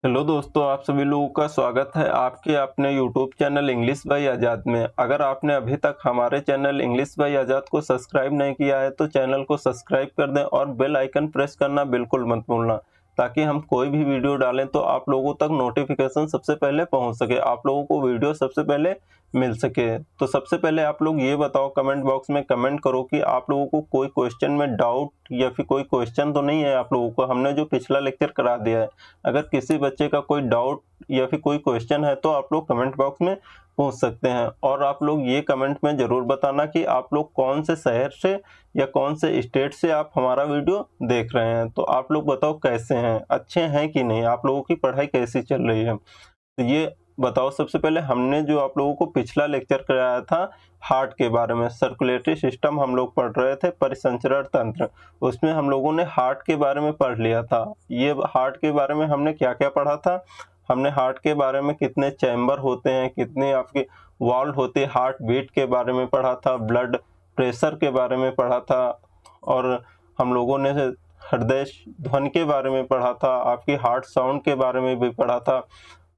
Hello दोस्तों, आप सभी लोगों का स्वागत है आपके अपने यूट्यूब चैनल इंग्लिश बाय आज़ाद में। अगर आपने अभी तक हमारे चैनल इंग्लिश बाय आज़ाद को सब्सक्राइब नहीं किया है तो चैनल को सब्सक्राइब कर दें और बेल आइकन प्रेस करना बिल्कुल मत भूलना, ताकि हम कोई भी वीडियो डालें तो आप लोगों तक नोटिफिकेशन सबसे पहले पहुंच सके, आप लोगों को वीडियो सबसे पहले मिल सके। तो सबसे पहले आप लोग ये बताओ, कमेंट बॉक्स में कमेंट करो कि आप लोगों को कोई क्वेश्चन में डाउट या फिर कोई क्वेश्चन तो नहीं है आप लोगों को। हमने जो पिछला लेक्चर करा दिया है, अगर किसी बच्चे का कोई डाउट या फिर कोई क्वेश्चन है तो आप लोग कमेंट बॉक्स में पूछ सकते हैं। और आप लोग ये कमेंट में ज़रूर बताना कि आप लोग कौन से शहर से या कौन से स्टेट से आप हमारा वीडियो देख रहे हैं। तो आप लोग बताओ कैसे हैं, अच्छे हैं कि नहीं, आप लोगों की पढ़ाई कैसी चल रही है। तो ये बताओ, सबसे पहले हमने जो आप लोगों को पिछला लेक्चर कराया था हार्ट के बारे में, सर्कुलेटरी सिस्टम हम लोग पढ़ रहे थे, परिसंचरण तंत्र, उसमें हम लोगों ने हार्ट के बारे में पढ़ लिया था। ये हार्ट के बारे में हमने क्या क्या पढ़ा था, हमने हार्ट के बारे में कितने चैम्बर होते हैं, कितने आपके वाल्व होते हैं, हार्ट बीट के बारे में पढ़ा था, ब्लड प्रेशर के बारे में पढ़ा था, और हम लोगों ने हृदय ध्वनि के बारे में पढ़ा था, आपकी हार्ट साउंड के बारे में भी पढ़ा था।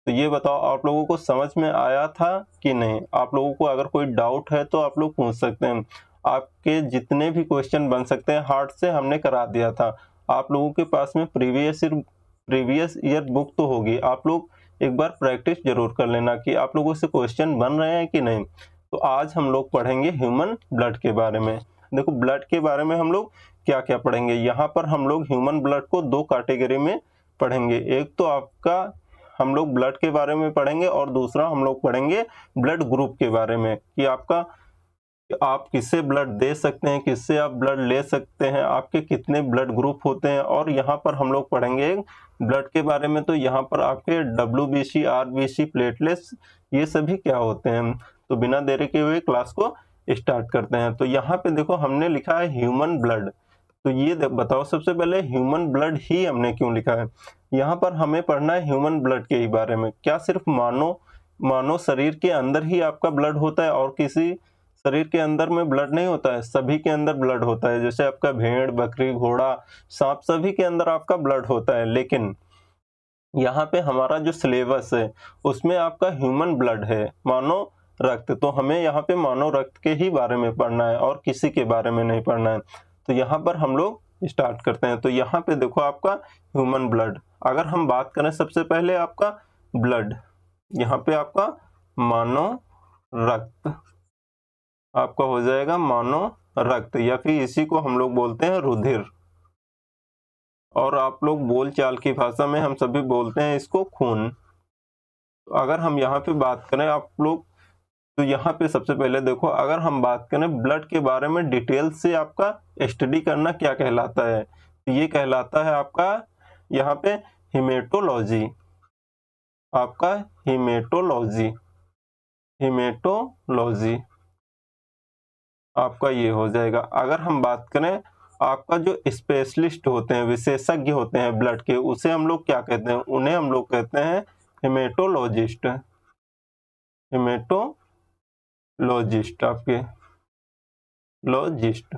तो ये बताओ आप लोगों को समझ में आया था कि नहीं। आप लोगों को अगर कोई डाउट है तो आप लोग पूछ सकते हैं। आपके जितने भी क्वेश्चन बन सकते हैं हार्ट से हमने करा दिया था। आप लोगों के पास में प्रीवियस ईयर बुक तो होगी, आप लोग एक बार प्रैक्टिस जरूर कर लेना कि आप लोगों से क्वेश्चन बन रहे हैं कि नहीं। तो आज हम लोग पढ़ेंगे ह्यूमन ब्लड के बारे में। देखो, ब्लड के बारे में हम लोग क्या क्या पढ़ेंगे। यहाँ पर हम लोग ह्यूमन ब्लड को दो कैटेगरी में पढ़ेंगे। एक तो आपका हम लोग ब्लड के बारे में पढ़ेंगे और दूसरा हम लोग पढ़ेंगे ब्लड ग्रुप के बारे में, कि आपका आप किससे ब्लड दे सकते हैं, किससे आप ब्लड ले सकते हैं, आपके कितने ब्लड ग्रुप होते हैं। और यहाँ पर हम लोग पढ़ेंगे ब्लड के बारे में, तो यहाँ पर आपके WBC, RBC, प्लेटलेट्स, ये सभी क्या होते हैं। तो बिना देरी के हुए क्लास को स्टार्ट करते हैं। तो यहाँ पे देखो हमने लिखा है ह्यूमन ब्लड। तो ये बताओ सबसे पहले ह्यूमन ब्लड ही हमने क्यों लिखा है। यहाँ पर हमें पढ़ना है ह्यूमन ब्लड के ही बारे में। क्या सिर्फ मानव शरीर के अंदर ही आपका ब्लड होता है और किसी शरीर के अंदर में ब्लड नहीं होता है? सभी के अंदर ब्लड होता है। जैसे आपका भेड़, बकरी, घोड़ा, सांप, सभी के अंदर आपका ब्लड होता है। लेकिन यहाँ पे हमारा जो सिलेबस है उसमें आपका ह्यूमन ब्लड है, मानव रक्त। तो हमें यहाँ पे मानव रक्त के ही बारे में पढ़ना है और किसी के बारे में नहीं पढ़ना है। तो यहाँ पर हम लोग स्टार्ट करते हैं। तो यहाँ पे देखो आपका ह्यूमन ब्लड, अगर हम बात करें सबसे पहले आपका ब्लड, यहाँ पे आपका मानव रक्त आपका हो जाएगा, मानव रक्त, या फिर इसी को हम लोग बोलते हैं रुधिर, और आप लोग बोल चाल की भाषा में हम सभी बोलते हैं इसको खून। तो अगर हम यहाँ पे बात करें आप लोग, तो यहाँ पे सबसे पहले देखो, अगर हम बात करें ब्लड के बारे में डिटेल से आपका स्टडी करना क्या कहलाता है, तो ये कहलाता है आपका यहाँ पे हिमेटोलॉजी। आपका हिमेटोलॉजी आपका ये हो जाएगा। अगर हम बात करें आपका जो स्पेशलिस्ट होते हैं, विशेषज्ञ होते हैं ब्लड के, उसे हम लोग क्या कहते हैं, उन्हें हम लोग कहते हैं हेमेटोलॉजिस्ट। हेमेटोलॉजिस्ट आपके लॉजिस्ट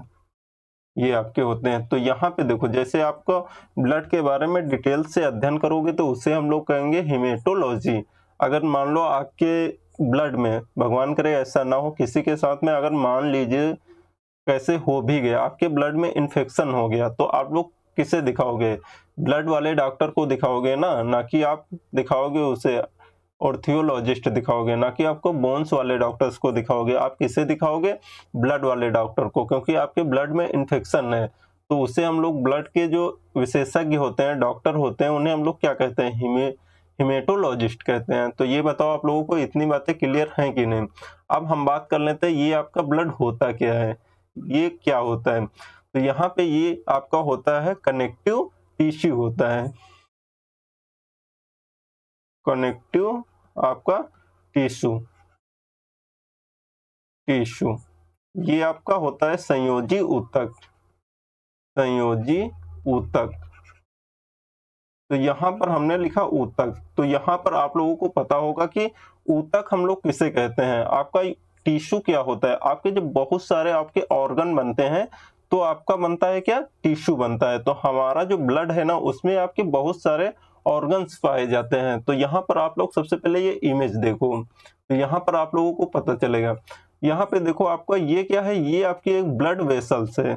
ये आपके होते हैं। तो यहाँ पे देखो, जैसे आपको ब्लड के बारे में डिटेल से अध्ययन करोगे तो उसे हम लोग कहेंगे हेमेटोलॉजी। अगर मान लो आपके ब्लड में, भगवान करे ऐसा ना हो किसी के साथ में, अगर मान लीजिए कैसे हो भी गया, आपके ब्लड में इन्फेक्शन हो गया, तो आप लोग किसे दिखाओगे? ब्लड वाले डॉक्टर को दिखाओगे ना कि आप दिखाओगे उसे ऑर्थियोलॉजिस्ट दिखाओगे, ना कि आपको बोन्स वाले डॉक्टर्स को दिखाओगे। आप किसे दिखाओगे? ब्लड वाले डॉक्टर को, क्योंकि आपके ब्लड में इन्फेक्शन है। तो उसे हम लोग ब्लड के जो विशेषज्ञ होते हैं, डॉक्टर होते हैं, उन्हें हम लोग क्या कहते हैं? हिमेटोलॉजिस्ट कहते हैं। तो ये बताओ आप लोगों को इतनी बातें क्लियर हैं कि नहीं। अब हम बात कर लेते हैं ये आपका ब्लड होता क्या है, ये क्या होता है। तो यहाँ पे ये आपका होता है कनेक्टिव टिश्यू होता है, कनेक्टिव आपका टिश्यू ये आपका होता है संयोजी ऊतक। तो यहाँ पर हमने लिखा ऊतक। तो यहाँ पर आप लोगों को पता होगा कि ऊतक हम लोग किसे कहते हैं। आपका टिश्यू क्या होता है? आपके जब बहुत सारे आपके ऑर्गन बनते हैं तो आपका बनता है क्या? टिश्यू बनता है। तो हमारा जो ब्लड है ना, उसमें आपके बहुत सारे ऑर्गन्स पाए जाते हैं। तो यहाँ पर आप लोग सबसे पहले ये इमेज देखो, तो यहाँ पर आप लोगों को पता चलेगा। यहाँ पे देखो आपका ये क्या है, ये आपकी एक ब्लड वेसल्स है,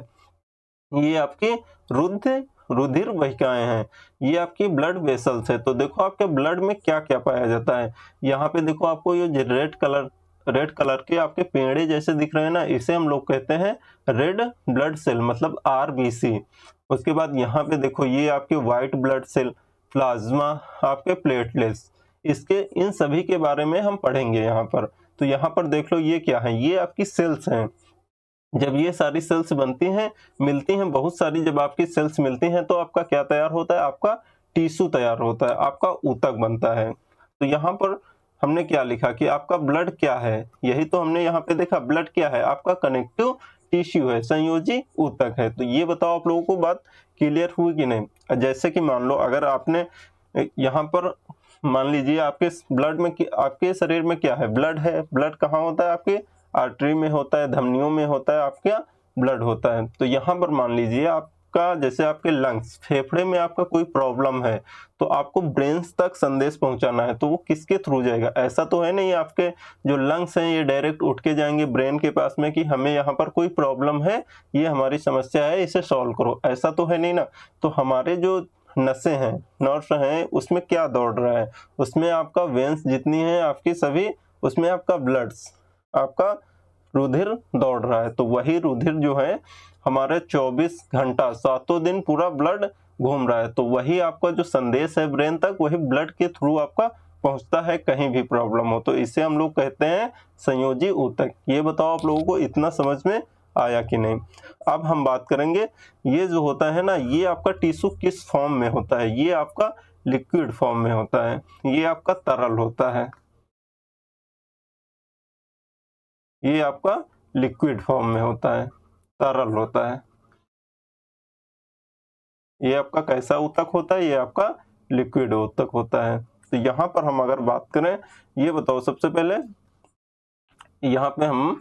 ये आपकी रुधिर वाहिकाएं हैं, ये आपकी ब्लड वेसल्स है। तो देखो आपके ब्लड में क्या क्या पाया जाता है। यहाँ पे देखो आपको ये रेड कलर के आपके पेड़े जैसे दिख रहे हैं ना, इसे हम लोग कहते हैं रेड ब्लड सेल, मतलब आरबीसी। उसके बाद यहाँ पे देखो ये आपके व्हाइट ब्लड सेल, प्लाज्मा, आपके प्लेटलेट्स, इसके इन सभी के बारे में हम पढ़ेंगे यहाँ पर। तो यहाँ पर देख लो ये क्या है, ये आपकी सेल्स हैं। जब ये सारी सेल्स बनती हैं, मिलती हैं बहुत सारी, जब आपकी सेल्स मिलती हैं तो आपका क्या तैयार होता है, आपका टिश्यू तैयार होता है, आपका ऊतक बनता है। तो यहाँ पर हमने क्या लिखा कि आपका ब्लड क्या है, यही तो हमने यहाँ पे देखा, ब्लड क्या है, आपका कनेक्टिव टिश्यू है, संयोजी ऊतक है। तो ये बताओ आप लोगों को बात क्लियर हुई कि नहीं। जैसे कि मान लो अगर आपने यहाँ पर मान लीजिए आपके ब्लड में, आपके शरीर में क्या है, ब्लड है। ब्लड कहाँ होता है, आपके आर्टरी में होता है, धमनियों में होता है, आपका ब्लड होता है। तो यहाँ पर मान लीजिए आपका, जैसे आपके लंग्स, फेफड़े में आपका कोई प्रॉब्लम है, तो आपको ब्रेन तक संदेश पहुंचाना है, तो वो किसके थ्रू जाएगा। ऐसा तो है नहीं आपके जो लंग्स हैं ये डायरेक्ट उठ के जाएंगे ब्रेन के पास में कि हमें यहाँ पर कोई प्रॉब्लम है, ये हमारी समस्या है, इसे सॉल्व करो, ऐसा तो है नहीं ना। तो हमारे जो नसें हैं, नर्व्स हैं, उसमें क्या दौड़ रहा है, उसमें आपका वेन्स जितनी है आपकी सभी, उसमें आपका ब्लड्स, आपका रुधिर दौड़ रहा है। तो वही रुधिर जो है हमारे 24 घंटा 7 दिन पूरा ब्लड घूम रहा है। तो वही आपका जो संदेश है ब्रेन तक, वही ब्लड के थ्रू आपका पहुंचता है कहीं भी प्रॉब्लम हो। तो इसे हम लोग कहते हैं संयोजी ऊतक। ये बताओ आप लोगों को इतना समझ में आया कि नहीं। अब हम बात करेंगे, ये जो होता है ना, ये आपका टिश्यू किस फॉर्म में होता है, ये आपका लिक्विड फॉर्म में होता है, ये आपका तरल होता है, ये आपका लिक्विड फॉर्म में होता है, तरल होता है। ये आपका कैसा ऊतक होता है, ये आपका लिक्विड ऊतक होता है। तो यहाँ पर हम अगर बात करें, ये बताओ सबसे पहले यहाँ पे हम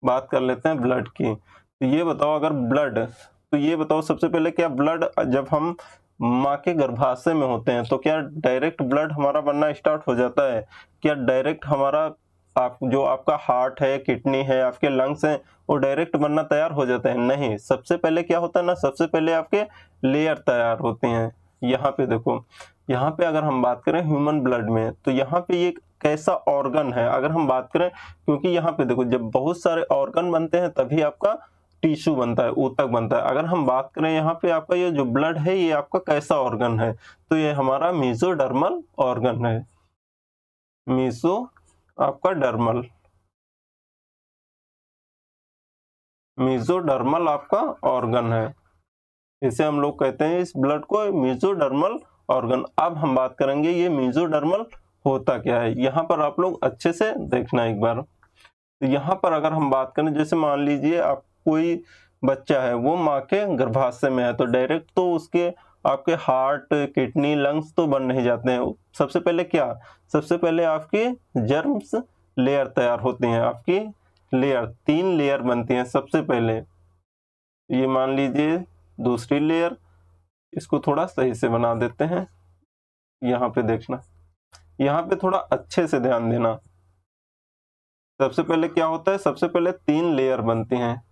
बात कर लेते हैं ब्लड की। तो ये बताओ अगर ब्लड, तो ये बताओ सबसे पहले क्या ब्लड, जब हम माँ के गर्भाशय में होते हैं तो क्या डायरेक्ट ब्लड हमारा बनना स्टार्ट हो जाता है, क्या डायरेक्ट हमारा जो आपका हार्ट है, किडनी है, आपके लंग्स हैं, वो डायरेक्ट बनना तैयार हो जाते हैं? नहीं, सबसे पहले क्या होता है ना, सबसे पहले आपके लेयर तैयार होते हैं। यहाँ पे देखो, यहाँ पे अगर हम बात करें ह्यूमन ब्लड में, तो यहाँ पे ये कैसा ऑर्गन है अगर हम बात करें, क्योंकि यहाँ पे देखो जब बहुत सारे ऑर्गन बनते हैं तभी आपका टिश्यू बनता है, ऊतक बनता है। अगर हम बात करें यहाँ पे आपका ये जो ब्लड है, ये आपका कैसा ऑर्गन है, तो ये हमारा मीजोडर्मल ऑर्गन है, मीजो आपका डर्मल, मीजोडर्मल आपका ऑर्गन है, इसे हम लोग कहते हैं इस ब्लड को मीजोडर्मल ऑर्गन। अब हम बात करेंगे ये मीजोडर्मल होता क्या है, यहाँ पर आप लोग अच्छे से देखना एक बार। तो यहाँ पर अगर हम बात करें, जैसे मान लीजिए आप कोई बच्चा है, वो माँ के गर्भाशय में है, तो डायरेक्ट तो उसके आपके हार्ट, किडनी, लंग्स तो बन नहीं जाते हैं। सबसे पहले क्या, सबसे पहले आपकी जर्म्स लेयर तैयार होती हैं, आपकी लेयर, 3 लेयर बनती हैं सबसे पहले। ये मान लीजिए दूसरी लेयर, इसको थोड़ा सही से बना देते हैं, यहाँ पे देखना, यहाँ पे थोड़ा अच्छे से ध्यान देना। सबसे पहले क्या होता है, सबसे पहले 3 लेयर बनती हैं,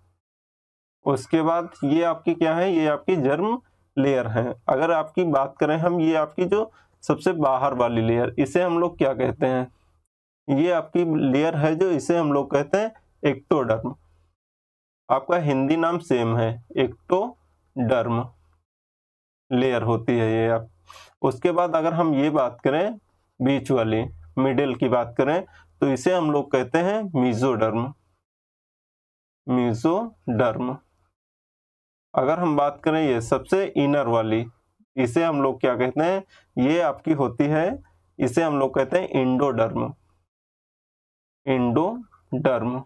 उसके बाद ये आपकी क्या है, ये आपकी जर्म लेयर है। अगर आपकी बात करें हम, ये आपकी जो सबसे बाहर वाली लेयर, इसे हम लोग क्या कहते हैं, ये आपकी लेयर है जो, इसे हम लोग कहते हैं एक्टोडर्म। आपका हिंदी नाम सेम है, एक्टोडर्म लेयर होती है ये आप। उसके बाद अगर हम ये बात करें बीच वाली, मिडिल की बात करें, तो इसे हम लोग कहते हैं मीजोडर्म, मीजोडर्म। अगर हम बात करें ये सबसे इनर वाली, इसे हम लोग क्या कहते हैं, ये आपकी होती है, इसे हम लोग कहते हैं इंडोडर्म, इंडोडर्म,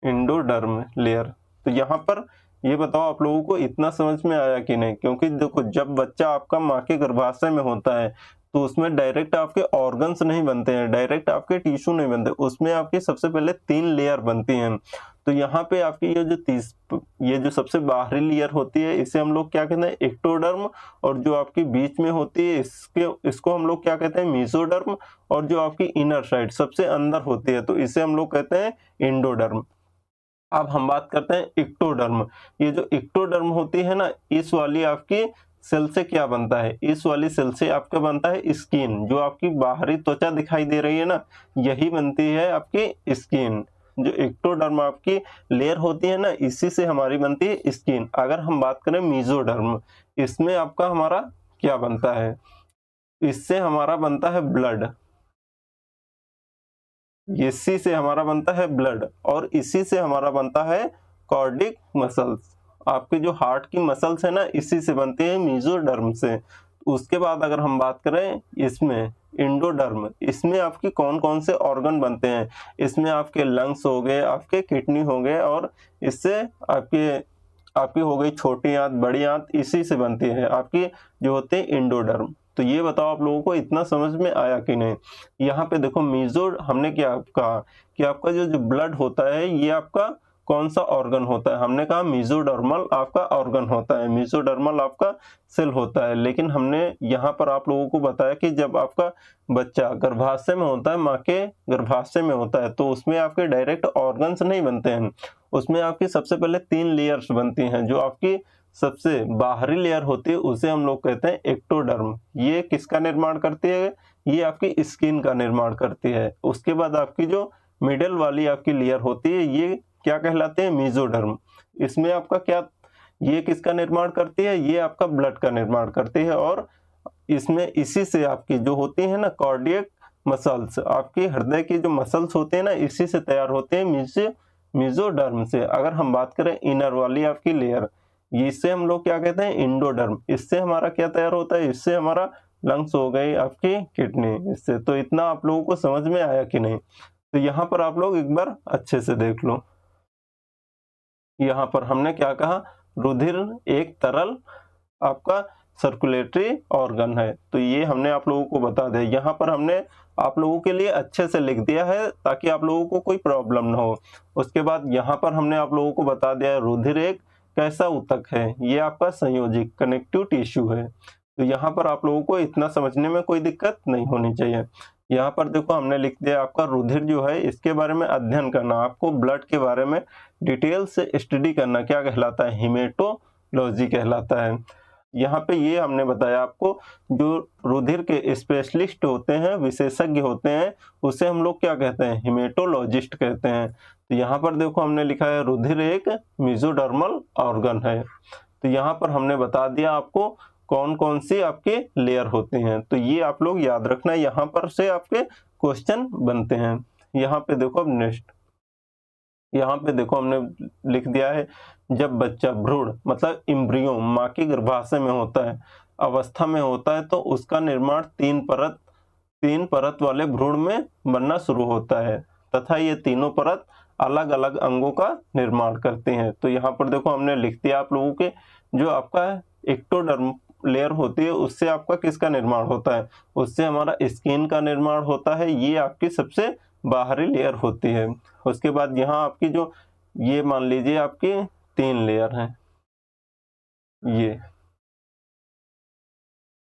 इंडोडर्म लेयर। तो यहाँ पर ये बताओ आप लोगों को इतना समझ में आया कि नहीं, क्योंकि देखो जब बच्चा आपका माँ के गर्भाशय में होता है तो उसमें डायरेक्ट आपके ऑर्गन्स नहीं बनते हैं, डायरेक्ट आपके टिश्यू नहीं बनते, उसमें आपकी सबसे पहले 3 लेयर बनती हैं। तो यहाँ पे आपकी ये जो सबसे बाहरी लेयर होती है इसे हम लोग क्या कहते हैं, एक्टोडर्म, और जो आपकी बीच में होती है इसको हम लोग क्या कहते हैं, मेसोडर्म, और जो आपकी इनर साइड सबसे अंदर होती है तो इसे हम लोग कहते हैं एंडोडर्म। अब हम बात करते हैं एक्टोडर्म। ये जो एक्टोडर्म होती है ना, इस वाली आपकी सेल से क्या बनता है, इस वाली सेल से आपका बनता है स्किन। जो आपकी बाहरी त्वचा दिखाई दे रही है ना, यही बनती है आपकी स्किन। जो एक्टोडर्म आपकी लेयर होती है ना, इसी से हमारी बनती है स्किन। अगर हम बात करें मेसोडर्म, इसमें आपका हमारा क्या बनता है, इससे हमारा बनता है ब्लड, इसी से हमारा बनता है ब्लड, और इसी से हमारा बनता है कार्डिक मसल्स। आपके जो हार्ट की मसल्स है ना, इसी से बनते हैं मेसोडर्म से। उसके बाद अगर हम बात करें इसमें एंडोडर्म, इसमें आपकी कौन कौन से ऑर्गन बनते हैं, इसमें आपके लंग्स हो गए, आपके किडनी हो गए, और इससे आपकी हो गई छोटी आंत, बड़ी आंत, इसी से बनती है आपकी जो होते हैं एंडोडर्म। तो ये बताओ आप लोगों को इतना समझ में आया कि नहीं। यहाँ पे देखो हमने क्या कहा कि आपका जो ब्लड होता है ये आपका कौन सा ऑर्गन होता है, हमने कहा मेसोडर्मल आपका ऑर्गन होता है, मेसोडर्मल आपका सेल होता है। लेकिन हमने यहाँ पर आप लोगों को बताया कि जब आपका बच्चा गर्भाशय में होता है, माँ के गर्भाशय में होता है, तो उसमें आपके डायरेक्ट ऑर्गन्स नहीं बनते हैं, उसमें आपकी सबसे पहले 3 लेयर्स बनती हैं। जो आपकी सबसे बाहरी लेयर होती है उसे हम लोग कहते हैं एक्टोडर्म। ये किसका निर्माण करती है, ये आपकी स्किन का निर्माण करती है। उसके बाद आपकी जो मिडिल वाली आपकी लेयर होती है ये क्या कहलाते हैं, मेसोडर्म। इसमें आपका क्या, ये किसका निर्माण करती है, ये आपका ब्लड का निर्माण करती है, और इसमें इसी से आपकी जो होती है ना कार्डियक मसल्स, आपकी हृदय की जो मसल्स होते हैं ना, इसी से तैयार होते हैं मेसोडर्म से। अगर हम बात करें इनर वाली आपकी लेयर, इससे हम लोग क्या कहते हैं, एंडोडर्म। इससे हमारा क्या तैयार होता है, इससे हमारा लंग्स हो गई, आपकी किडनी, इससे। तो इतना आप लोगों को समझ में आया कि नहीं। तो यहाँ पर आप लोग एक बार अच्छे से देख लो। यहाँ पर हमने क्या कहा, रुधिर एक तरल आपका सर्कुलेटरी ऑर्गन है। तो ये हमने आप लोगों को बता दिया। यहाँ पर हमने आप लोगों के लिए अच्छे से लिख दिया है ताकि आप लोगों को कोई प्रॉब्लम ना हो। उसके बाद यहाँ पर हमने आप लोगों को बता दिया है रुधिर एक कैसा ऊतक है, ये आपका संयोजिक कनेक्टिव टिश्यू है। तो यहाँ पर आप लोगों को इतना समझने में कोई दिक्कत नहीं होनी चाहिए। यहाँ पर देखो हमने लिख दिया आपका रुधिर जो है इसके बारे में अध्ययन करना, आपको ब्लड के बारे में डिटेल से स्टडी करना क्या कहलाता है, हेमेटोलॉजी कहलाता है। यहाँ पे ये हमने बताया आपको, जो रुधिर के स्पेशलिस्ट होते हैं, विशेषज्ञ होते हैं, उसे हम लोग क्या कहते हैं, हेमेटोलॉजिस्ट कहते हैं। तो यहाँ पर देखो हमने लिखा है रुधिर एक मेसोडर्मल ऑर्गन है। तो यहाँ पर हमने बता दिया आपको कौन कौन सी आपके लेयर होते हैं। तो ये आप लोग याद रखना, यहाँ पर से आपके क्वेश्चन बनते हैं। यहाँ पे देखो अब नेक्स्ट, यहाँ पे देखो हमने लिख दिया है, जब बच्चा भ्रूण मतलब इम्ब्रियो माँ की गर्भाशय में होता है, अवस्था में होता है, तो उसका निर्माण 3 परत वाले भ्रूण में बनना शुरू होता है, तथा ये तीनों परत अलग अलग अंगों का निर्माण करते हैं। तो यहाँ पर देखो हमने लिख दिया आप लोगों के, जो आपका एक्टोडर्म लेयर होती है उससे आपका किसका निर्माण होता है, उससे हमारा स्किन का निर्माण होता है। ये आपकी सबसे बाहरी लेयर होती है। उसके बाद यहाँ आपकी जो ये मान लीजिए आपकी 3 लेयर हैं,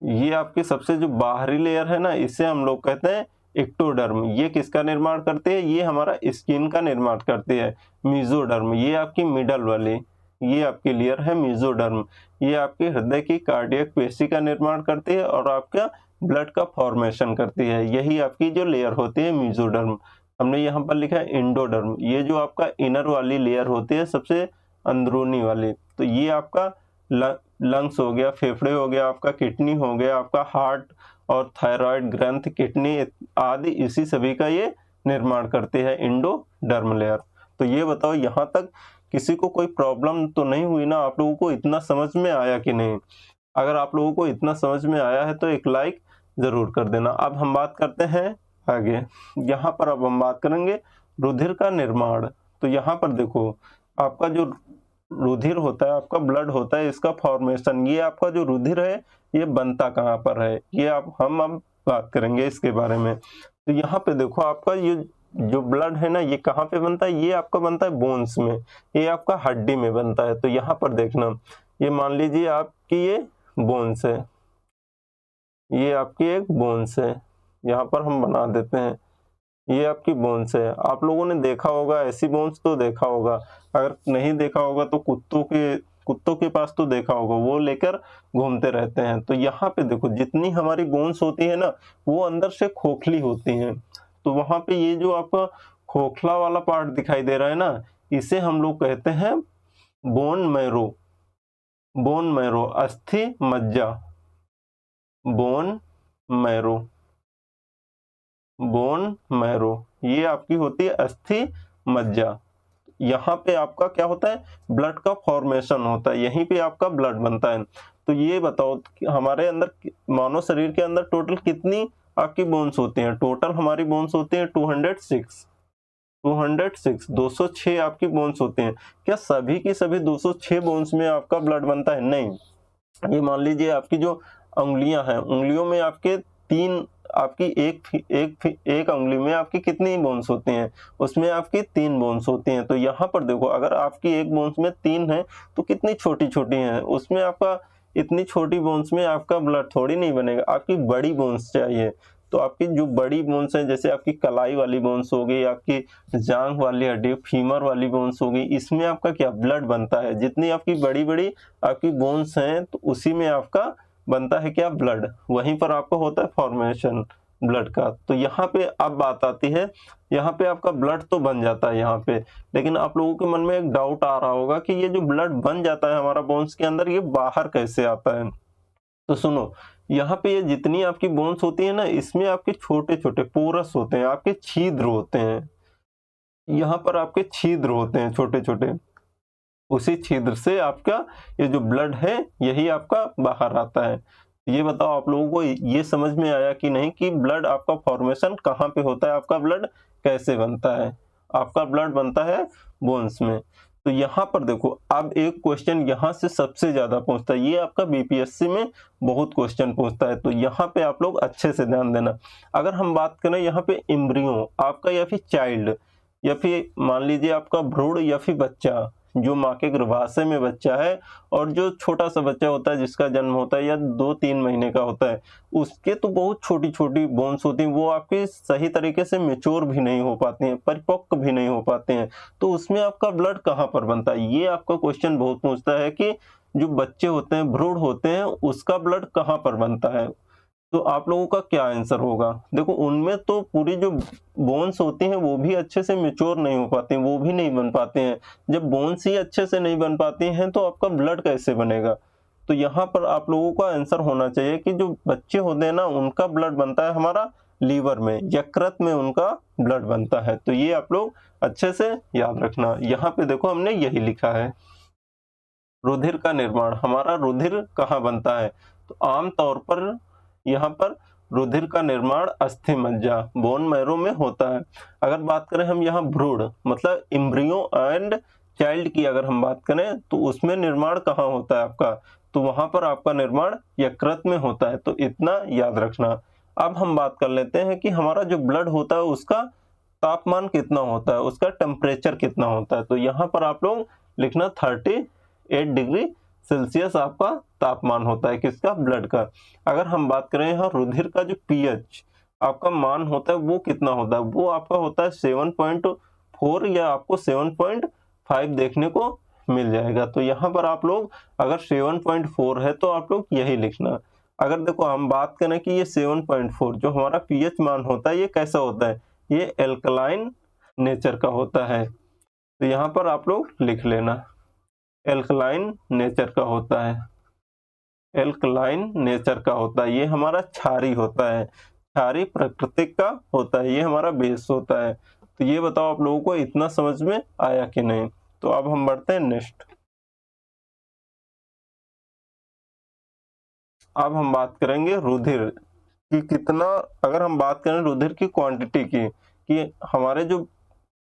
ये आपकी सबसे जो बाहरी लेयर है ना, इसे हम लोग कहते हैं एक्टोडर्म। ये किसका निर्माण करते हैं, ये हमारा स्किन का निर्माण करती है। मेसोडर्म ये आपकी मिडल वाली, ये आपकी लेयर है मेसोडर्म, ये आपके हृदय की कार्डियक पेशी का निर्माण करती है और आपका ब्लड का फॉर्मेशन करती है। यही आपकी जो लेयर होती है मेसोडर्म। हमने यहाँ पर लिखा है एंडोडर्म, ये जो आपका इनर वाली लेयर होती है सबसे अंदरूनी वाली। तो ये आपका लंग्स हो गया, फेफड़े हो गया, आपका किडनी हो गया, आपका हार्ट और थायराइड ग्रंथ, किडनी आदि, इसी सभी का ये निर्माण करते हैं एंडोडर्म लेयर। तो ये बताओ यहाँ तक किसी को कोई प्रॉब्लम तो नहीं हुई ना, आप लोगों को इतना समझ में आया कि नहीं। अगर आप लोगों को इतना समझ में आया है तो एक लाइक जरूर कर देना। अब हम बात करते हैं आगे। यहाँ पर अब हम बात करेंगे रुधिर का निर्माण। तो यहाँ पर देखो आपका जो रुधिर होता है, आपका ब्लड होता है, इसका फॉर्मेशन, ये आपका जो रुधिर है ये बनता कहाँ पर है, ये आप हम अब बात करेंगे इसके बारे में। तो यहाँ पे देखो आपका ये जो ब्लड है ना ये कहाँ पे बनता है, ये आपका बनता है बोन्स में, ये आपका हड्डी में बनता है। तो यहाँ पर देखना, ये मान लीजिए आपकी ये बोन्स है, ये आपकी एक बोन्स है, यहाँ पर हम बना देते हैं, ये आपकी बोन्स है। आप लोगों ने देखा होगा ऐसी बोन्स तो देखा होगा, अगर नहीं देखा होगा तो कुत्तों के पास तो देखा होगा, वो लेकर घूमते रहते हैं। तो यहाँ पे देखो जितनी हमारी बोन्स होती है ना वो अंदर से खोखली होती हैं। तो वहां पे ये जो आपका खोखला वाला पार्ट दिखाई दे रहा है ना, इसे हम लोग कहते हैं बोन मैरो। बोन मैरो, अस्थि मज्जा, बोन मैरो, बोन मैरो, ये आपकी होती है अस्थि मज्जा। यहाँ पे आपका क्या होता है, ब्लड का फॉर्मेशन होता है, यहीं पे आपका ब्लड बनता है। तो ये बताओ कि हमारे अंदर मानव शरीर के अंदर टोटल कितनी आपकी बोन्स होती हैं? टोटल हमारी बोन्स होती हैं 206, 206 आपकी बोन्स होती हैं। क्या सभी की सभी 206 बोन्स में आपका ब्लड बनता है? नहीं। ये मान लीजिए आपकी जो उंगलियां हैं, उंगलियों में आपके तीन, आपकी एक उंगली में आपकी कितनी बोन्स होती हैं? उसमें आपकी 3 बोन्स होती हैं। तो यहाँ पर देखो अगर आपकी एक बोन्स में 3 है तो कितनी छोटी छोटी हैं, उसमें आपका इतनी छोटी बोन्स में आपका ब्लड थोड़ी नहीं बनेगा, आपकी बड़ी बोन्स चाहिए। तो आपकी जो बड़ी बोन्स है, जैसे आपकी कलाई वाली बोन्स हो गई, आपकी जांघ वाली हड्डी, फीमर वाली बोन्स हो गई, इसमें आपका क्या ब्लड बनता है। जितनी आपकी बड़ी बड़ी आपकी बोन्स हैं तो उसी में आपका बनता है क्या, ब्लड, वहीं पर आपको होता है फॉर्मेशन ब्लड का। तो यहाँ पे अब बात आती है, यहाँ पे आपका ब्लड तो बन जाता है यहाँ पे, लेकिन आप लोगों के मन में एक डाउट आ रहा होगा कि ये जो ब्लड बन जाता है हमारा बोन्स के अंदर, ये बाहर कैसे आता है? तो सुनो, यहाँ पे ये जितनी आपकी बोन्स होती है ना, इसमें आपके छोटे छोटे पोरस होते हैं, आपके छिद्र होते हैं, यहाँ पर आपके छिद्र होते हैं छोटे छोटे, उसी छिद्र से आपका ये जो ब्लड है यही आपका बाहर आता है। ये बताओ आप लोगों को ये समझ में आया कि नहीं कि ब्लड आपका फॉर्मेशन कहाँ पे होता है, आपका ब्लड कैसे बनता है? आपका ब्लड बनता है बोन्स में। तो यहाँ पर देखो अब एक क्वेश्चन यहाँ से सबसे ज्यादा पूछता है, ये आपका बीपीएससी में बहुत क्वेश्चन पूछता है, तो यहाँ पे आप लोग अच्छे से ध्यान देना। अगर हम बात करें यहाँ पे एम्ब्रियो आपका, या फिर चाइल्ड, या फिर मान लीजिए आपका भ्रूण, या फिर बच्चा जो माँ के गर्भाशय में बच्चा है, और जो छोटा सा बच्चा होता है जिसका जन्म होता है या 2-3 महीने का होता है, उसके तो बहुत छोटी छोटी बोन्स होती हैं, वो आपकी सही तरीके से मेच्योर भी नहीं हो पाती हैं, परिपक्व भी नहीं हो पाते हैं। तो उसमें आपका ब्लड कहाँ पर बनता है? ये आपका क्वेश्चन बहुत पूछता है कि जो बच्चे होते हैं, भ्रूण होते हैं, उसका ब्लड कहाँ पर बनता है। तो आप लोगों का क्या आंसर होगा? देखो उनमें तो पूरी जो बोन्स होती हैं वो भी अच्छे से मेच्योर नहीं हो पाती हैं, वो भी नहीं बन पाते हैं। जब बोन्स ही अच्छे से नहीं बन पाती हैं तो आपका ब्लड कैसे बनेगा? तो यहाँ पर आप लोगों का आंसर होना चाहिए कि जो बच्चे होते हैं ना उनका ब्लड बनता है हमारा लीवर में, यकृत में उनका ब्लड बनता है। तो ये आप लोग अच्छे से याद रखना। यहाँ पे देखो हमने यही लिखा है, रुधिर का निर्माण, हमारा रुधिर कहाँ बनता है? तो आम तौर पर यहाँ पर रुधिर का निर्माण अस्थि मज्जा, बोन मैरो में होता है। अगर बात करें हम यहाँ भ्रूण मतलब इम्ब्रियो एंड चाइल्ड की अगर हम बात करें तो उसमें निर्माण कहाँ होता है आपका? तो वहां पर आपका निर्माण यकृत में होता है। तो इतना याद रखना। अब हम बात कर लेते हैं कि हमारा जो ब्लड होता है उसका तापमान कितना होता है, उसका टेम्परेचर कितना होता है। तो यहाँ पर आप लोग लिखना 38 डिग्री सेल्सियस आपका तापमान होता है किसका, ब्लड का। अगर हम बात करें यहाँ रुधिर का जो पीएच आपका मान होता है वो कितना होता है, वो आपका होता है 7.4 या आपको 7.5 देखने को मिल जाएगा। तो यहाँ पर आप लोग अगर 7.4 है तो आप लोग यही लिखना। अगर देखो हम बात करें कि ये 7.4 जो हमारा पीएच मान होता है ये कैसा होता है, ये एल्कलाइन नेचर का होता है। तो यहाँ पर आप लोग लिख लेना, एल्कलाइन नेचर का होता है, एल्कलाइन नेचर का होता है। ये हमारा क्षारी होता है, क्षारी प्राकृतिक का होता है, ये हमारा बेस होता है। तो ये बताओ आप लोगों को इतना समझ में आया कि नहीं? तो अब हम बढ़ते हैं नेक्स्ट। अब हम बात करेंगे रुधिर कि कितना, अगर हम बात करें रुधिर की क्वांटिटी की, कि हमारे जो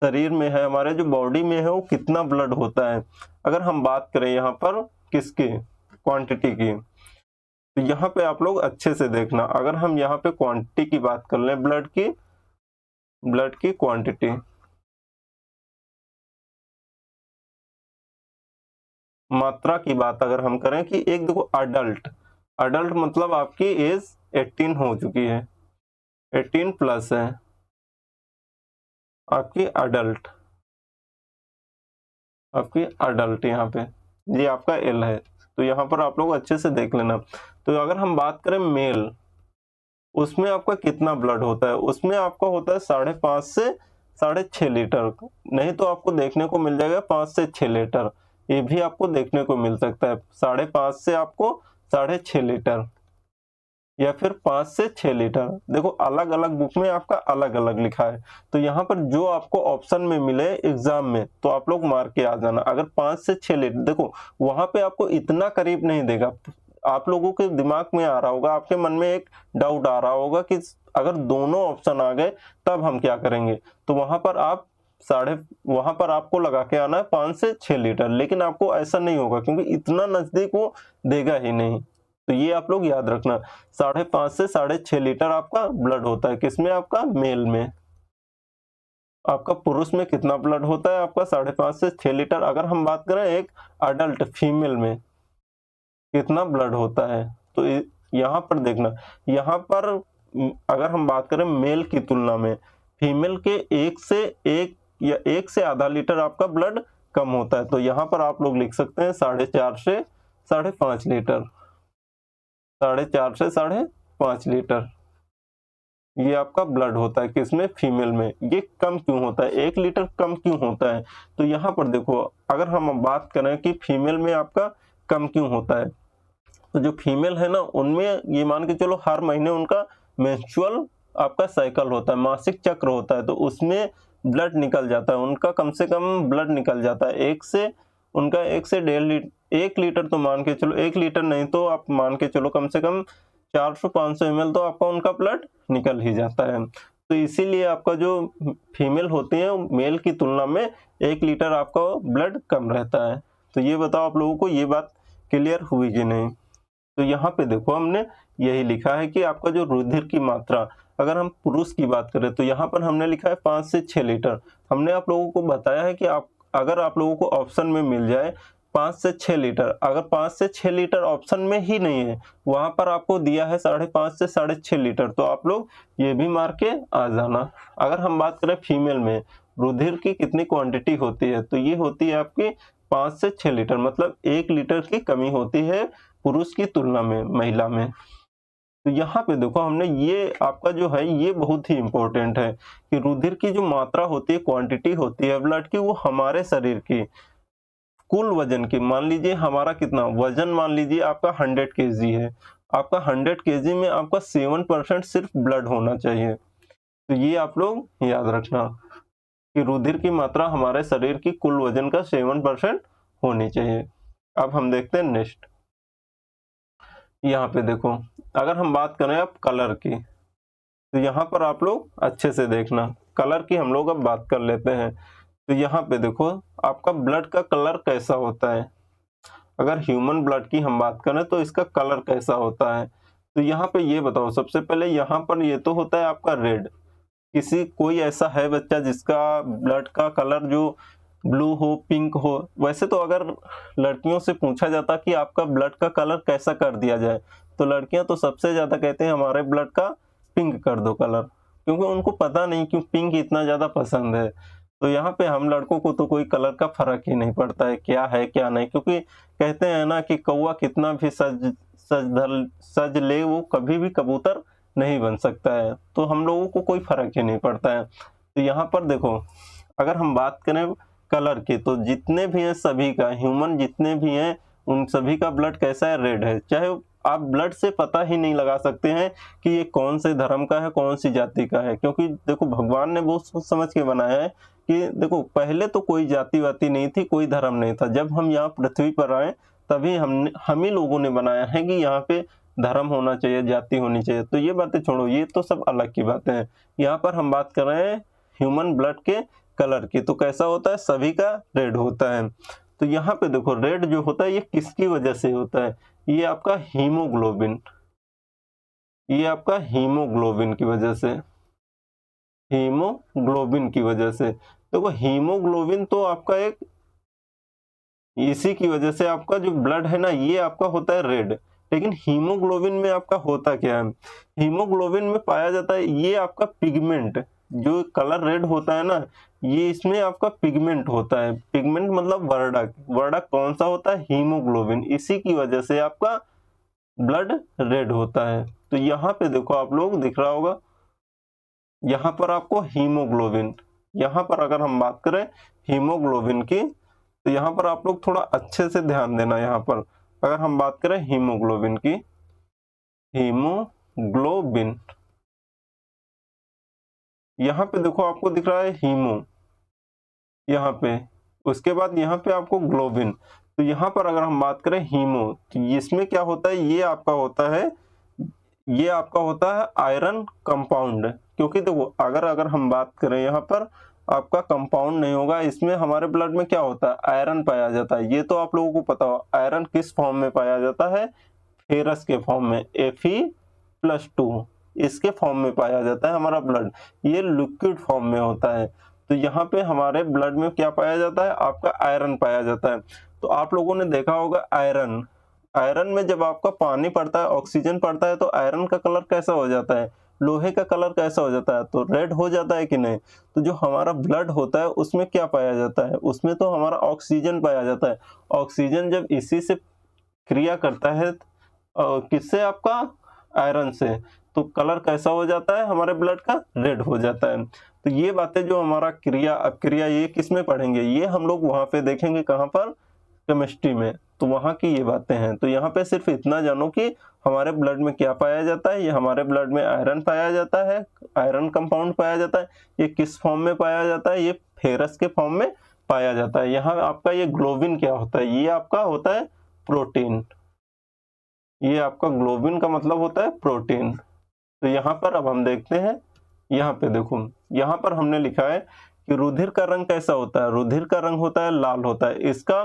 शरीर में है, हमारे जो बॉडी में है वो कितना ब्लड होता है। अगर हम बात करें यहाँ पर किसकी, क्वांटिटी की, तो यहाँ पे आप लोग अच्छे से देखना। अगर हम यहाँ पे क्वांटिटी की बात कर लें, ब्लड की क्वांटिटी, मात्रा की बात अगर हम करें कि एक देखो अडल्ट मतलब आपकी एज 18 हो चुकी है, 18 प्लस है आपकी अडल्ट यहाँ पे, ये आपका एल है। तो यहाँ पर आप लोग अच्छे से देख लेना। तो अगर हम बात करें मेल, उसमें आपका कितना ब्लड होता है, उसमें आपका होता है 5.5 से 6.5 लीटर, नहीं तो आपको देखने को मिल जाएगा 5 से 6 लीटर, ये भी आपको देखने को मिल सकता है। 5.5 से आपको 6.5 लीटर या फिर 5 से 6 लीटर, देखो अलग अलग बुक में आपका अलग अलग लिखा है। तो यहाँ पर जो आपको ऑप्शन में मिले एग्जाम में तो आप लोग मार के आ जाना। अगर 5 से 6 लीटर, देखो वहां पे आपको इतना करीब नहीं देगा। आप लोगों के दिमाग में आ रहा होगा, आपके मन में एक डाउट आ रहा होगा कि अगर दोनों ऑप्शन आ गए तब हम क्या करेंगे। तो वहां पर आपको लगा के आना है 5 से 6 लीटर, लेकिन आपको ऐसा नहीं होगा क्योंकि इतना नजदीक वो देगा ही नहीं। तो ये आप लोग याद रखना, 5.5 से 6.5 लीटर आपका ब्लड होता है। किसमें, आपका मेल में। आपका पुरुष में कितना ब्लड होता है, आपका 5.5 से 6 लीटर। अगर हम बात करें एक अडल्ट फीमेल में कितना ब्लड होता है, तो यहाँ पर देखना, यहाँ पर अगर हम बात करें मेल की तुलना में फीमेल के 1 से आधा लीटर आपका ब्लड कम होता है। तो यहाँ पर आप लोग लिख सकते हैं 4.5 से 5.5 लीटर, 4.5 से 5.5 लीटर ये आपका ब्लड होता है। किसमें, फीमेल में। ये कम क्यों होता है, 1 लीटर कम क्यों होता है, तो यहाँ पर देखो अगर हम बात करें कि फीमेल में आपका कम क्यों होता है, तो जो फीमेल है ना उनमें ये मान के चलो हर महीने उनका मेंस्ट्रुअल आपका साइकिल होता है, मासिक चक्र होता है, तो उसमें ब्लड निकल जाता है, उनका कम से कम ब्लड निकल जाता है 1 से 1.5 लीटर, 1 लीटर तो मान के चलो, 1 लीटर नहीं तो आप मान के चलो कम से कम 400-500 ml तो आपका उनका ब्लड निकल ही जाता है। तो इसीलिए आपका जो फीमेल होती है मेल की तुलना में 1 लीटर आपका ब्लड कम रहता है। तो ये बताओ आप लोगों को ये बात क्लियर हुई कि नहीं। तो यहाँ पे देखो हमने यही लिखा है कि आपका जो रुधिर की मात्रा, अगर हम पुरुष की बात करें तो यहाँ पर हमने लिखा है 5 से 6 लीटर। हमने आप लोगों को बताया है कि अगर आप लोगों को ऑप्शन में मिल जाए 5 से 6 लीटर, अगर 5 से 6 लीटर ऑप्शन में ही नहीं है, वहां पर आपको दिया है 5.5 से 6.5 लीटर, तो आप लोग ये भी मार के आ जाना। अगर हम बात करें फीमेल में रुधिर की कितनी क्वांटिटी होती है, तो ये होती है आपकी 5 से 6 लीटर, मतलब 1 लीटर की कमी होती है पुरुष की तुलना में महिला में। तो यहाँ पे देखो हमने ये आपका जो है ये बहुत ही इंपॉर्टेंट है कि रुधिर की जो मात्रा होती है, क्वांटिटी होती है ब्लड की, वो हमारे शरीर की कुल वजन की, मान लीजिए हमारा कितना वजन, मान लीजिए आपका 100 kg है, आपका 100 kg में आपका 7% सिर्फ ब्लड होना चाहिए। तो ये आप लोग याद रखना कि रुधिर की मात्रा हमारे शरीर की कुल वजन का 7% होनी चाहिए। अब हम देखते हैं नेक्स्ट। यहाँ पे देखो अगर हम बात करें अब कलर की, तो यहाँ पर आप लोग अच्छे से देखना, कलर की हम लोग अब बात कर लेते हैं। तो यहाँ पे देखो आपका ब्लड का कलर कैसा होता है, अगर ह्यूमन ब्लड की हम बात करें तो इसका कलर कैसा होता है। तो यहाँ पे ये बताओ, सबसे पहले यहाँ पर ये तो होता है आपका रेड। कोई ऐसा है बच्चा जिसका ब्लड का कलर जो ब्लू हो, पिंक हो, वैसे तो अगर लड़कियों से पूछा जाता कि आपका ब्लड का कलर कैसा कर दिया जाए, तो लड़कियां तो सबसे ज्यादा कहते हैं हमारे ब्लड का पिंक कर दो कलर, क्योंकि उनको पता नहीं क्यों पिंक इतना ज्यादा पसंद है। तो यहाँ पे हम लड़कों को तो कोई कलर का फर्क ही नहीं पड़ता है क्या है क्या नहीं, क्योंकि कहते हैं ना कि कौवा कितना भी सज ले वो कभी भी कबूतर नहीं बन सकता है, तो हम लोगों को कोई फर्क ही नहीं पड़ता है। तो यहाँ पर देखो अगर हम बात करें कलर की, तो जितने भी हैं सभी का, ह्यूमन जितने भी हैं उन सभी का ब्लड कैसा है, रेड है। चाहे आप ब्लड से पता ही नहीं लगा सकते हैं कि ये कौन से धर्म का है, कौन सी जाति का है, क्योंकि देखो भगवान ने बहुत सोच समझ के बनाया है कि देखो पहले तो कोई जाति वाति नहीं थी, कोई धर्म नहीं था। जब हम यहाँ पृथ्वी पर आए तभी हम ही लोगों ने बनाया है कि यहाँ पे धर्म होना चाहिए, जाति होनी चाहिए। तो ये बातें छोड़ो, ये तो सब अलग की बातें हैं। यहाँ पर हम बात कर रहे हैं ह्यूमन ब्लड के कलर की। तो कैसा होता है, सभी का रेड होता है। तो यहाँ पे देखो रेड जो होता है ये किसकी वजह से होता है, ये आपका हीमोग्लोबिन, ये आपका हीमोग्लोबिन की वजह से, हीमोग्लोबिन की वजह से। देखो हीमोग्लोबिन तो आपका एक, इसी की वजह से आपका जो ब्लड है ना ये आपका होता है रेड। लेकिन हीमोग्लोबिन में आपका होता क्या है, हीमोग्लोबिन में पाया जाता है ये आपका पिगमेंट, जो कलर रेड होता है ना ये इसमें आपका पिगमेंट होता है। पिगमेंट मतलब वर्णक, वर्णक कौन सा होता है, हीमोग्लोबिन। इसी की वजह से आपका ब्लड रेड होता है। तो यहाँ पे देखो आप लोग दिख रहा होगा, यहाँ पर आपको हीमोग्लोबिन, यहाँ पर अगर हम बात करें हीमोग्लोबिन की तो यहाँ पर आप लोग थोड़ा अच्छे से ध्यान देना। यहाँ पर अगर हम बात करें हीमोग्लोबिन की, हीमोग्लोबिन, यहाँ पे देखो आपको दिख रहा है हीमो, यहाँ पे, उसके बाद यहाँ पे आपको ग्लोबिन। तो यहाँ पर अगर हम बात करें हीमो तो इसमें क्या होता है, ये आपका होता है, ये आपका होता है आयरन कंपाउंड। क्योंकि देखो अगर हम बात करें यहाँ पर आपका कंपाउंड नहीं होगा, इसमें हमारे ब्लड में क्या होता है, आयरन पाया जाता है। ये तो आप लोगों को पता हो आयरन किस फॉर्म में पाया जाता है, फेरस के फॉर्म में, Fe+2 इसके फॉर्म में पाया जाता है हमारा ब्लड, ये लिक्विड फॉर्म में होता है। तो यहाँ पे हमारे ब्लड में क्या पाया जाता है, आपका आयरन पाया जाता है। तो आप लोगों ने देखा होगा आयरन, आयरन में जब आपका पानी पड़ता है, ऑक्सीजन पड़ता है, तो आयरन का कलर कैसा हो जाता है, लोहे का कलर कैसा हो जाता है, तो रेड हो जाता है कि नहीं। तो जो हमारा ब्लड होता है उसमें क्या पाया जाता है, उसमें तो हमारा ऑक्सीजन पाया जाता है। ऑक्सीजन जब इसी से क्रिया करता है किससे, आपका आयरन से, तो कलर कैसा हो जाता है हमारे ब्लड का, रेड हो जाता है। तो ये बातें जो हमारा क्रिया अपक्रिया ये किस में पढ़ेंगे, ये हम लोग वहां पे देखेंगे, कहाँ पर, केमिस्ट्री में। तो वहां की ये बातें हैं। तो यहाँ पे सिर्फ इतना जानो कि हमारे ब्लड में क्या पाया जाता है, ये हमारे ब्लड में आयरन पाया जाता है, आयरन कंपाउंड पाया जाता है। ये किस फॉर्म में पाया जाता है, ये फेरस के फॉर्म में पाया जाता है। यहाँ आपका ये ग्लोबिन क्या होता है, ये आपका होता है प्रोटीन, ये आपका ग्लोबिन का मतलब होता है प्रोटीन। तो यहाँ पर अब हम देखते हैं, यहाँ पे देखो यहाँ पर हमने लिखा है कि रुधिर का रंग कैसा होता है, रुधिर का रंग होता है लाल होता है। इसका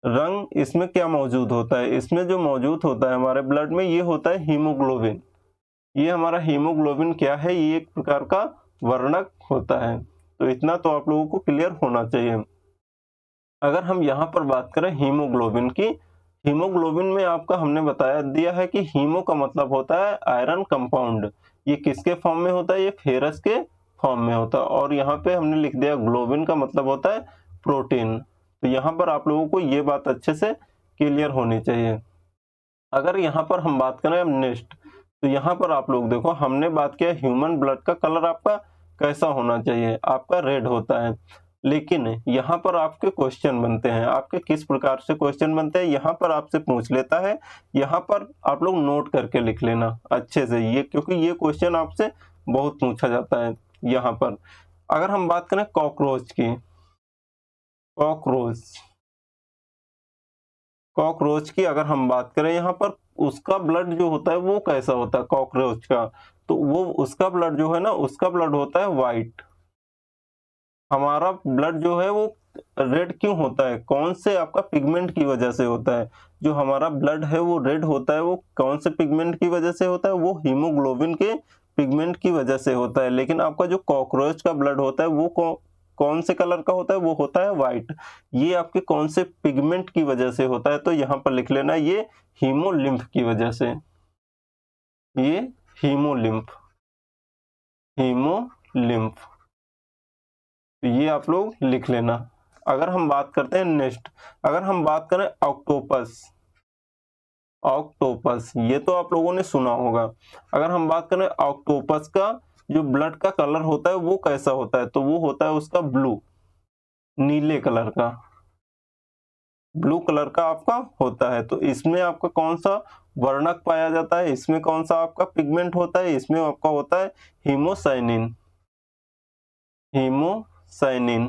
रंग, इसमें क्या मौजूद होता है, इसमें जो मौजूद होता है हमारे ब्लड में ये होता है हीमोग्लोबिन। ये हमारा हीमोग्लोबिन क्या है, ये एक प्रकार का वर्णक होता है। तो इतना तो आप लोगों को क्लियर होना चाहिए। अगर हम यहाँ पर बात करें हीमोग्लोबिन की, हीमोग्लोबिन में आपका हमने बताया दिया है कि हीमो का मतलब होता है आयरन कंपाउंड। ये किसके फॉर्म में होता है, ये फेरस के फॉर्म में होता है। और यहाँ पे हमने लिख दिया ग्लोबिन का मतलब होता है प्रोटीन। तो यहाँ पर आप लोगों को ये बात अच्छे से क्लियर होनी चाहिए। अगर यहाँ पर हम बात करें अब नेक्स्ट, तो यहाँ पर आप लोग देखो हमने बात किया ह्यूमन ब्लड का कलर आपका कैसा होना चाहिए, आपका रेड होता है। लेकिन यहाँ पर आपके क्वेश्चन बनते हैं, आपके किस प्रकार से क्वेश्चन बनते हैं, यहाँ पर आपसे पूछ लेता है। यहाँ पर आप लोग नोट करके लिख लेना अच्छे से, ये क्योंकि ये क्वेश्चन आपसे बहुत पूछा जाता है। यहाँ पर अगर हम बात करें कॉकरोच की, कॉकरोच की अगर हम बात करें यहाँ पर, उसका ब्लड जो होता है वो कैसा होता है कॉकरोच का, तो वो उसका ब्लड जो है ना, उसका ब्लड होता है व्हाइट। हमारा ब्लड जो है वो रेड क्यों होता है, कौन से आपका पिगमेंट की वजह से होता है। जो हमारा ब्लड है वो रेड होता है, वो कौन से पिगमेंट की वजह से होता है, वो हीमोग्लोबिन के पिगमेंट की वजह से होता है। लेकिन आपका जो कॉकरोच का ब्लड होता है वो कौन से कलर का होता है, वो होता है व्हाइट। ये आपके कौन से पिगमेंट की वजह से होता है, तो यहाँ पर लिख लेना ये हीमोलिम्फ की वजह से, ये हीमोलिम्फ, हीमोलिम्फ, ये आप लोग लिख लेना। अगर हम बात करते हैं नेक्स्ट, अगर हम बात करें ऑक्टोपस, ऑक्टोपस ये तो आप लोगों ने सुना होगा। अगर हम बात करें ऑक्टोपस का जो ब्लड का कलर होता है वो कैसा होता है, तो वो होता है उसका ब्लू, नीले कलर का, ब्लू कलर का आपका होता है। तो इसमें आपका कौन सा वर्णक पाया जाता है, इसमें कौन सा आपका पिगमेंट होता है, इसमें आपका होता है हीमोसाइनिन, हीमोसाइनिन।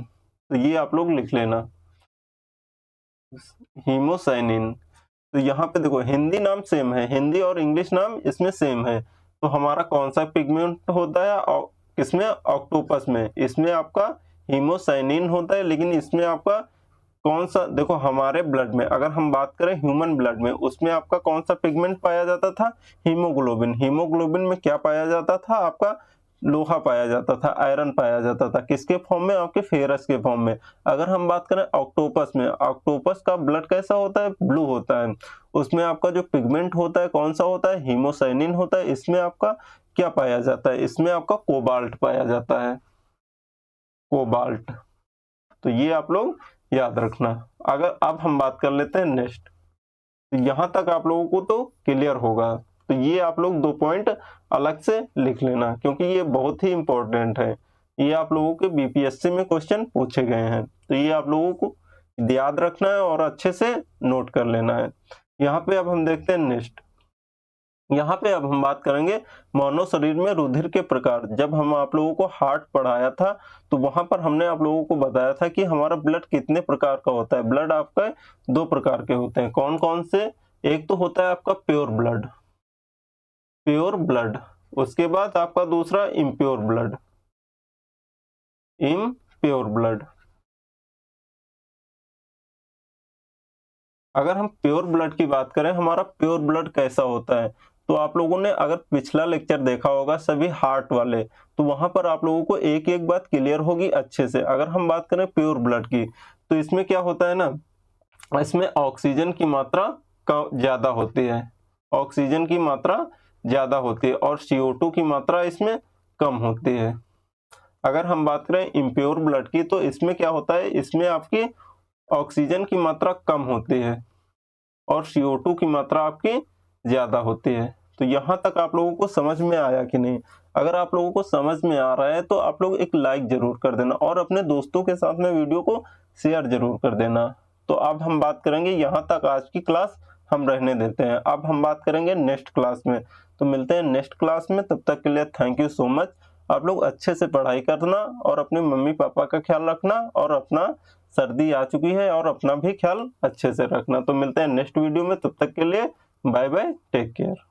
तो ये आप लोग लिख लेना हीमोसाइनिन। तो यहाँ पे देखो हिंदी नाम सेम है, हिंदी और इंग्लिश नाम इसमें सेम है। तो हमारा कौन सा पिगमेंट होता है किसमें, ऑक्टोपस में, इसमें आपका हीमोसाइनिन होता है, लेकिन इसमें आपका कौन सा, देखो हमारे ब्लड में अगर हम बात करें ह्यूमन ब्लड में, उसमें आपका कौन सा पिगमेंट पाया जाता था, हीमोग्लोबिन। हीमोग्लोबिन में क्या पाया जाता था, आपका लोहा पाया जाता था, आयरन पाया जाता था, किसके फॉर्म में, आपके फेरस के फॉर्म में। अगर हम बात करें ऑक्टोपस में, ऑक्टोपस का ब्लड कैसा होता है, ब्लू होता है, उसमें आपका जो पिगमेंट होता है कौन सा होता है, हीमोसाइनिन होता है। इसमें आपका क्या पाया जाता है, इसमें आपका कोबाल्ट पाया जाता है, कोबाल्ट। तो ये आप लोग याद रखना। अगर अब हम बात कर लेते हैं नेक्स्ट, तो यहां तक आप लोगों को तो क्लियर होगा। तो ये आप लोग 2 पॉइंट अलग से लिख लेना, क्योंकि ये बहुत ही इंपॉर्टेंट है। ये आप लोगों के बीपीएससी में क्वेश्चन पूछे गए हैं, तो ये आप लोगों को याद रखना है और अच्छे से नोट कर लेना है। यहाँ पे अब हम देखते हैं नेक्स्ट। यहाँ पे अब हम बात करेंगे मानव शरीर में रुधिर के प्रकार। जब हम आप लोगों को हार्ट पढ़ाया था, तो वहां पर हमने आप लोगों को बताया था कि हमारा ब्लड कितने प्रकार का होता है। ब्लड आपका 2 प्रकार के होते हैं, कौन कौन से, एक तो होता है आपका प्योर ब्लड, प्योर ब्लड, उसके बाद आपका दूसरा इम्प्योर ब्लड, इम्प्योर ब्लड। अगर हम प्योर ब्लड की बात करें, हमारा प्योर ब्लड कैसा होता है, तो आप लोगों ने अगर पिछला लेक्चर देखा होगा सभी हार्ट वाले, तो वहां पर आप लोगों को एक एक बात क्लियर होगी अच्छे से। अगर हम बात करें प्योर ब्लड की, तो इसमें क्या होता है ना, इसमें ऑक्सीजन की मात्रा ज्यादा होती है, ऑक्सीजन की मात्रा ज्यादा होती है, और CO2 की मात्रा इसमें कम होती है। अगर हम बात करें इम्प्योर ब्लड की, तो इसमें क्या होता है, इसमें आपकी ऑक्सीजन की मात्रा कम होती है और CO2 की मात्रा आपकी ज्यादा होती है। तो यहाँ तक आप लोगों को समझ में आया कि नहीं? अगर आप लोगों को समझ में आ रहा है तो आप लोग एक लाइक जरूर कर देना और अपने दोस्तों के साथ में वीडियो को शेयर जरूर कर देना। तो अब हम बात करेंगे, यहाँ तक आज की क्लास हम रहने देते हैं, अब हम बात करेंगे नेक्स्ट क्लास में। तो मिलते हैं नेक्स्ट क्लास में, तब तक के लिए थैंक यू सो मच। आप लोग अच्छे से पढ़ाई करना और अपने मम्मी पापा का ख्याल रखना, और अपना सर्दी आ चुकी है और अपना भी ख्याल अच्छे से रखना। तो मिलते हैं नेक्स्ट वीडियो में, तब तक के लिए बाय बाय, टेक केयर।